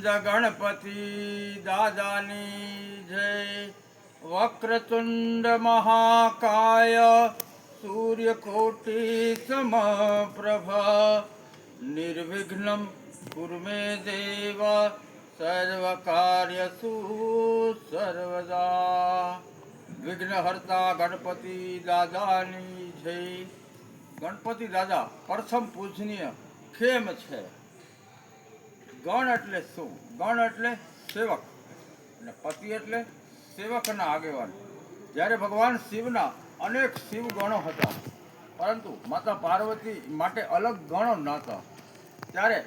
ગણપતિ દાદાની જય. વક્રતુંડ મહાકાય સૂર્યકોટી સમપ્રભા નિર્વિઘ્નમ કુરુ મે દેવ સર્વકાર્યસુ સર્વદા. વિઘ્નહર્તા ગણપતિ દાદાની જય. ગણપતિ દાદા પ્રથમ પૂજનીય કેમ છે? ગણ એટલે શું? ગણ એટલે સેવક અને પતિ એટલે સેવકના આગેવાન. જ્યારે ભગવાન શિવના અનેક શિવ ગણો હતા, પરંતુ માતા પાર્વતી માટે અલગ ગણો નહોતા. ત્યારે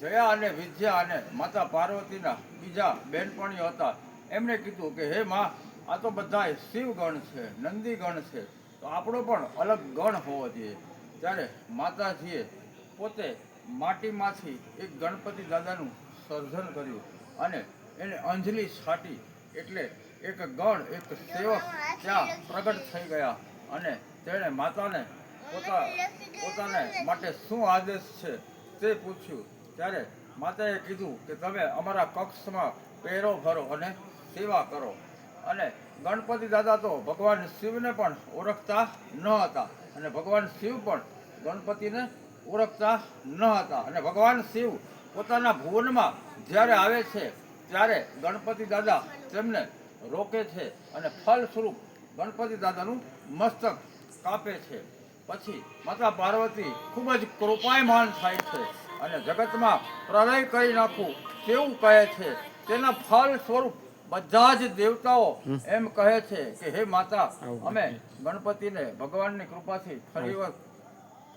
જયા અને વિદ્યા અને માતા પાર્વતીના બીજા બહેનપણીઓ હતા. એમણે કીધું કે હે માં, આ તો બધા શિવ ગણ છે, નંદી ગણ છે, તો આપણો પણ અલગ ગણ હોવો જોઈએ. ત્યારે માતાજીએ પોતે માટીમાંથી એક ગણપતિ દાદાનું સર્જન કર્યું અને એને અંજલિ છાંટી, એટલે એક ગણ, એક સેવક ત્યાં પ્રગટ થઈ ગયા. અને તેણે માતાને પોતાને માટે શું આદેશ છે તે પૂછ્યું. ત્યારે માતાએ કીધું કે તમે અમારા કક્ષમાં પહેરો ભરો અને સેવા કરો. અને ગણપતિ દાદા તો ભગવાન શિવને પણ ઓળખતા ન હતા અને ભગવાન શિવ પણ ગણપતિને ઓળખતા ન હતા. અને ભગવાન શિવ પોતાના ભુવનમાં જ્યારે આવે છે ત્યારે ગણપતિ દાદા તેમને રોકે છે અને ફલ સ્વરૂપ ગણપતિ દાદાનું મસ્તક કાપે છે. પછી માતા પાર્વતી ખૂબ જ કૃપાયમાન થાય છે અને જગતમાં પ્રલય કરી નાખવું તેવું કહે છે. તેના ફલ સ્વરૂપ બધા જ દેવતાઓ એમ કહે છે કે હે માતા, અમે ગણપતિને ભગવાનની કૃપાથી ફરી વખત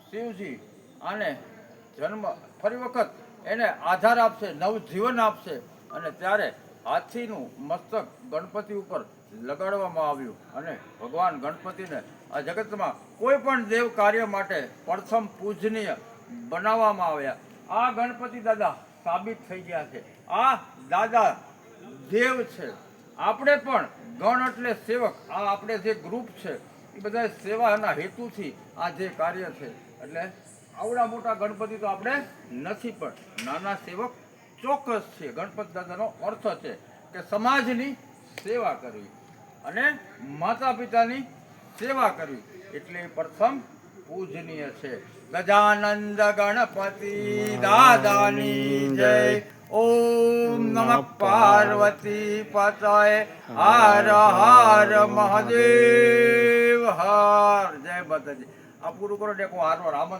શિવજી આને ફરી વખત એને આધાર આપશે, નવજીવન આપશે. અને ત્યારે હાથીનું મસ્તક ગણપતિ ઉપર લગાડવામાં આવ્યું અને ભગવાન ગણપતિને આ જગતમાં કોઈ પણ દેવ કાર્ય માટે પ્રથમ પૂજનીય બનાવવામાં આવ્યા. આ ગણપતિ દાદા સાબિત થઈ ગયા છે. આ દાદા દેવ છે. આપણે પણ ગણ એટલે સેવક. આ આપણે જે ગ્રુપ છે એ બધા સેવાના હેતુથી આ જે કાર્ય છે. એટલે આવડા મોટા ગણપતિ તો આપણે નથી, પણ નાના સેવક ચોક્કસ છે. ગણપતિ દાદાનો અર્થ છે કે સમાજની સેવા કરવી અને માતા પિતાની સેવા કરવી, એટલે પ્રથમ પૂજનીય છે. ગજાનંદ ગણપતિ દાદાની જય. ઓમ નમઃ પાર્વતી પતય. હર હર મહાદેવ હર. જય માતાજી. આ પૂરું કરો ને હાર આમંત્રણ